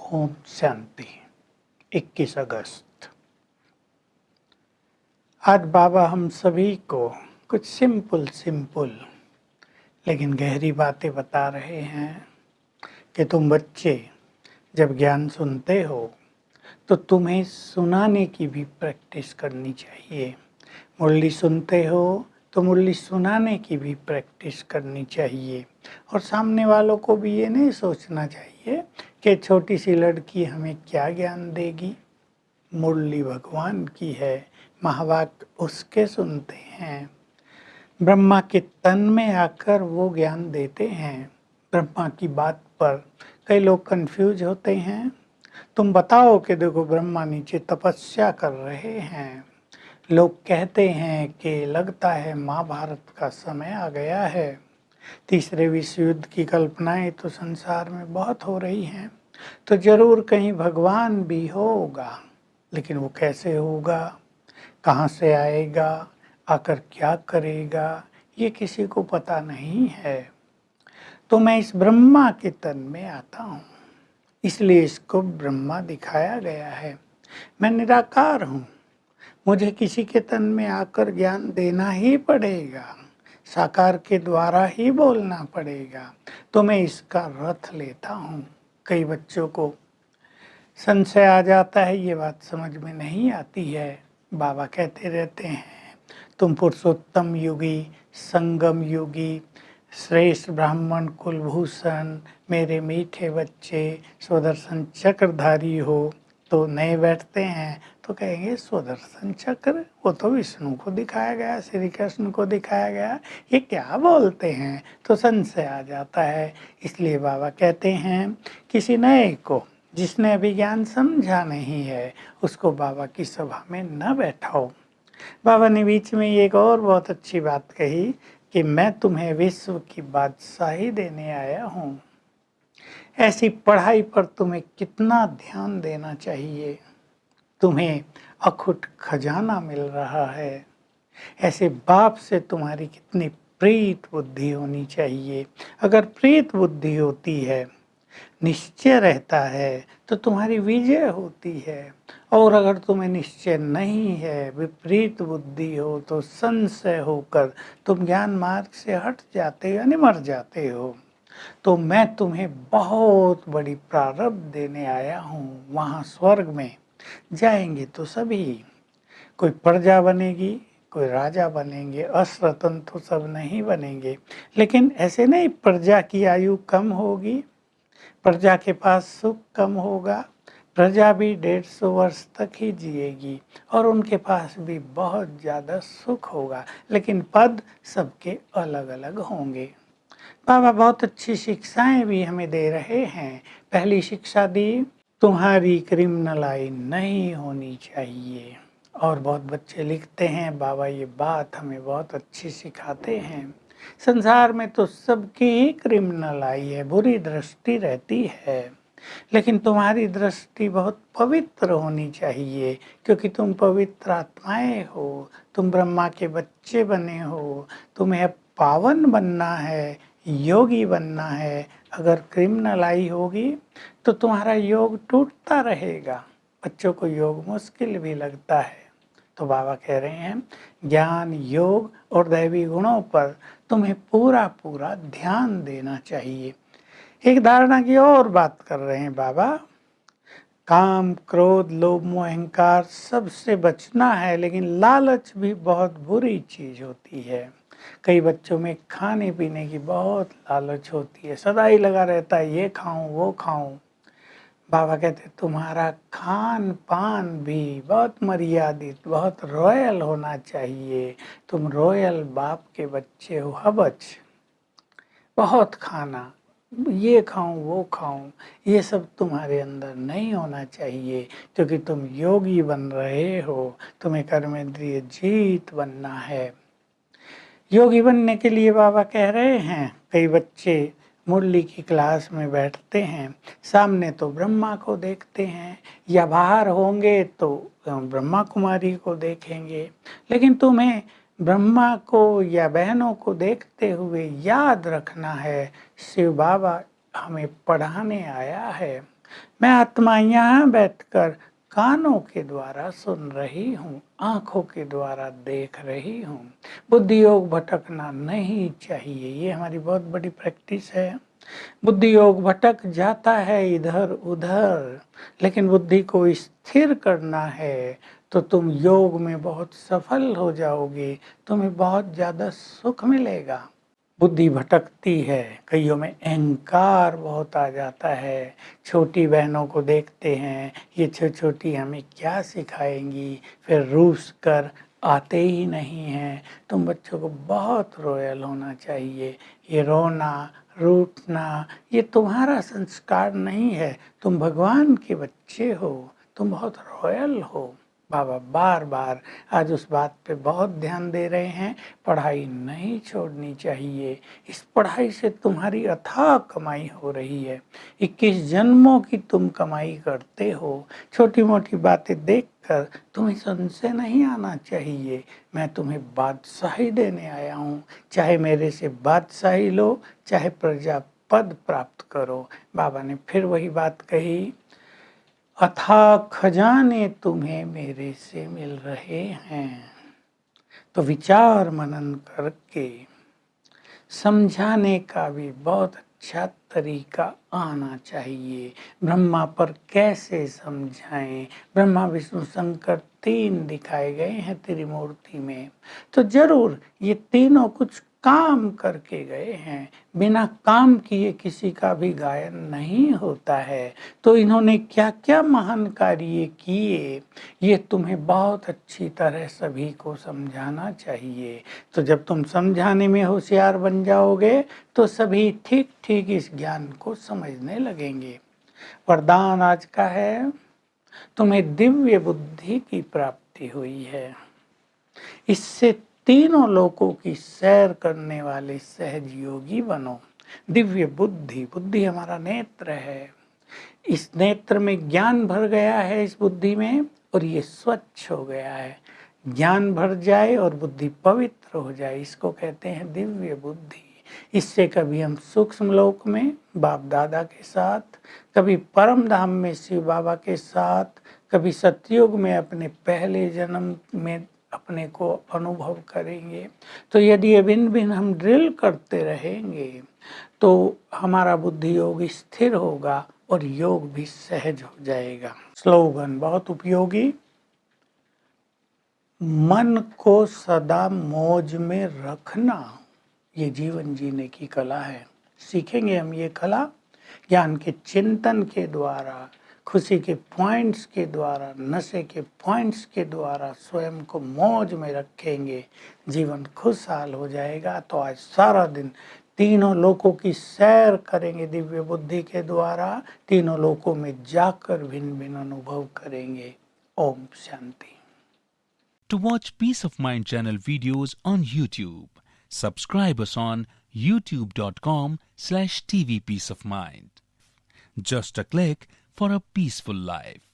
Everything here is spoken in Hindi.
ओम शांति। 21 अगस्त। आज बाबा हम सभी को कुछ सिंपल लेकिन गहरी बातें बता रहे हैं कि तुम बच्चे जब ज्ञान सुनते हो तो तुम्हें सुनाने की भी प्रैक्टिस करनी चाहिए। मुरली सुनते हो तो मुरली सुनाने की भी प्रैक्टिस करनी चाहिए। और सामने वालों को भी ये नहीं सोचना चाहिए कि छोटी सी लड़की हमें क्या ज्ञान देगी। मुरली भगवान की है, महावाक्य उसके सुनते हैं। ब्रह्मा के तन में आकर वो ज्ञान देते हैं। ब्रह्मा की बात पर कई लोग कंफ्यूज होते हैं। तुम बताओ कि देखो ब्रह्मा नीचे तपस्या कर रहे हैं। लोग कहते हैं कि लगता है महाभारत का समय आ गया है। तीसरे विश्व युद्ध की कल्पनाएं तो संसार में बहुत हो रही हैं, तो जरूर कहीं भगवान भी होगा, लेकिन वो कैसे होगा, कहाँ से आएगा, आकर क्या करेगा, ये किसी को पता नहीं है। तो मैं इस ब्रह्मा के तन में आता हूँ, इसलिए इसको ब्रह्मा दिखाया गया है। मैं निराकार हूँ, मुझे किसी के तन में आकर ज्ञान देना ही पड़ेगा, साकार के द्वारा ही बोलना पड़ेगा। तो मैं इसका रथ लेता हूँ। कई बच्चों को संशय आ जाता है, ये बात समझ में नहीं आती है। बाबा कहते रहते हैं तुम पुरुषोत्तम योगी, संगम योगी, श्रेष्ठ ब्राह्मण कुलभूषण, मेरे मीठे बच्चे, स्वदर्शन चक्रधारी हो। तो नए बैठते हैं तो कहेंगे स्वदर्शन चक्र, वो तो विष्णु को दिखाया गया, श्री कृष्ण को दिखाया गया, ये क्या बोलते हैं। तो संशय आ जाता है। इसलिए बाबा कहते हैं किसी नए को, जिसने अभी ज्ञान समझा नहीं है, उसको बाबा की सभा में न बैठाओ। बाबा ने बीच में एक और बहुत अच्छी बात कही कि मैं तुम्हें विश्व की बादशाही देने आया हूँ। ऐसी पढ़ाई पर तुम्हें कितना ध्यान देना चाहिए। तुम्हें अखुट खजाना मिल रहा है। ऐसे बाप से तुम्हारी कितनी प्रीत बुद्धि होनी चाहिए। अगर प्रीत बुद्धि होती है, निश्चय रहता है, तो तुम्हारी विजय होती है। और अगर तुम्हें निश्चय नहीं है, विपरीत बुद्धि हो, तो संशय होकर तुम ज्ञान मार्ग से हट जाते हो, यानी मर जाते हो। तो मैं तुम्हें बहुत बड़ी प्रारब्ध देने आया हूँ। वहाँ स्वर्ग में जाएंगे तो सभी, कोई प्रजा बनेगी, कोई राजा बनेंगे, असरतन तो सब नहीं बनेंगे। लेकिन ऐसे नहीं प्रजा की आयु कम होगी, प्रजा के पास सुख कम होगा। प्रजा भी 150 वर्ष तक ही जिएगी और उनके पास भी बहुत ज़्यादा सुख होगा, लेकिन पद सबके अलग अलग होंगे। बाबा बहुत अच्छी शिक्षाएं भी हमें दे रहे हैं। पहली शिक्षा दी, तुम्हारी क्रिमिनल आई नहीं होनी चाहिए। और बहुत बच्चे लिखते हैं बाबा ये बात हमें बहुत अच्छी सिखाते हैं। संसार में तो सबकी ही क्रिमिनल आई है, बुरी दृष्टि रहती है, लेकिन तुम्हारी दृष्टि बहुत पवित्र होनी चाहिए, क्योंकि तुम पवित्र आत्माएं हो, तुम ब्रह्मा के बच्चे बने हो। तुम्हें अब पावन बनना है, योगी बनना है। अगर क्रिमिनल आई होगी तो तुम्हारा योग टूटता रहेगा। बच्चों को योग मुश्किल भी लगता है। तो बाबा कह रहे हैं ज्ञान, योग और दैवी गुणों पर तुम्हें पूरा पूरा ध्यान देना चाहिए। एक धारणा की और बात कर रहे हैं बाबा, काम, क्रोध, लोभ, मोह, अहंकार सबसे बचना है, लेकिन लालच भी बहुत बुरी चीज होती है। कई बच्चों में खाने पीने की बहुत लालच होती है, सदा ही लगा रहता है ये खाऊं वो खाऊं। बाबा कहते तुम्हारा खान पान भी बहुत मर्यादित, बहुत रॉयल होना चाहिए। तुम रॉयल बाप के बच्चे हो। हबच बहुत खाना, ये खाऊं वो खाऊं, ये सब तुम्हारे अंदर नहीं होना चाहिए, क्योंकि तुम योगी बन रहे हो। तुम्हें कर्मेंद्रिय जीत बनना है। योगी बनने के लिए बाबा कह रहे हैं कई बच्चे मुरली की क्लास में बैठते हैं, सामने तो ब्रह्मा को देखते हैं, या बाहर होंगे तो ब्रह्मा कुमारी को देखेंगे। लेकिन तुम्हें ब्रह्मा को या बहनों को देखते हुए याद रखना है शिव बाबा हमें पढ़ाने आया है। मैं आत्मा यहाँ बैठकर कानों के द्वारा सुन रही हूँ, आंखों के द्वारा देख रही हूँ। बुद्धि योग भटकना नहीं चाहिए, ये हमारी बहुत बड़ी प्रैक्टिस है। बुद्धि योग भटक जाता है इधर उधर, लेकिन बुद्धि को स्थिर करना है तो तुम योग में बहुत सफल हो जाओगे, तुम्हें बहुत ज़्यादा सुख मिलेगा। बुद्धि भटकती है, कईयों में अहंकार बहुत आ जाता है। छोटी बहनों को देखते हैं, ये छोटी हमें क्या सिखाएंगी, फिर रूस कर आते ही नहीं हैं। तुम बच्चों को बहुत रॉयल होना चाहिए। ये रोना रूठना ये तुम्हारा संस्कार नहीं है, तुम भगवान के बच्चे हो, तुम बहुत रॉयल हो। बाबा बार बार आज उस बात पे बहुत ध्यान दे रहे हैं। पढ़ाई नहीं छोड़नी चाहिए, इस पढ़ाई से तुम्हारी अथाह कमाई हो रही है। 21 जन्मों की तुम कमाई करते हो। छोटी मोटी बातें देखकर तुम्हें संशय नहीं आना चाहिए। मैं तुम्हें बादशाही देने आया हूँ, चाहे मेरे से बादशाही लो, चाहे प्रजा पद प्राप्त करो। बाबा ने फिर वही बात कही, अथाह खजाने तुम्हें मेरे से मिल रहे हैं। तो विचार मनन करके समझाने का भी बहुत अच्छा तरीका आना चाहिए। ब्रह्मा पर कैसे समझाएं, ब्रह्मा विष्णु शंकर 3 दिखाए गए हैं त्रिमूर्ति में, तो जरूर ये तीनों कुछ काम करके गए हैं। बिना काम किए किसी का भी गायन नहीं होता है। तो इन्होंने क्या क्या महान कार्य किए, ये तुम्हें बहुत अच्छी तरह सभी को समझाना चाहिए। तो जब तुम समझाने में होशियार बन जाओगे तो सभी ठीक ठीक इस ज्ञान को समझने लगेंगे। वरदान आज का है, तुम्हें दिव्य बुद्धि की प्राप्ति हुई है। इससे तीनों लोकों की सैर करने वाले सहज योगी बनो। दिव्य बुद्धि, बुद्धि हमारा नेत्र है। इस नेत्र में ज्ञान भर गया है, इस बुद्धि में, और ये स्वच्छ हो गया है। ज्ञान भर जाए और बुद्धि पवित्र हो जाए, इसको कहते हैं दिव्य बुद्धि। इससे कभी हम सूक्ष्म लोक में बाप दादा के साथ, कभी परम धाम में शिव बाबा के साथ, कभी सतयुग में अपने पहले जन्म में अपने को अनुभव करेंगे। तो यदि ये भिन्न भिन्न हम ड्रिल करते रहेंगे तो हमारा बुद्धि योग स्थिर होगा और योग भी सहज हो जाएगा। स्लोगन बहुत उपयोगी, मन को सदा मौज में रखना ये जीवन जीने की कला है। सीखेंगे हम ये कला ज्ञान के चिंतन के द्वारा, खुशी के पॉइंट्स के द्वारा, नशे के पॉइंट्स के द्वारा स्वयं को मौज में रखेंगे, जीवन खुशहाल हो जाएगा। तो आज सारा दिन तीनों लोकों की सैर करेंगे दिव्य बुद्धि के द्वारा, तीनों लोकों में जाकर भिन्न भिन्न अनुभव करेंगे। Om Shanti. To watch Peace of Mind channel videos on YouTube, subscribe us on youtube.com/tvpeaceofmind. Just a click for a peaceful life.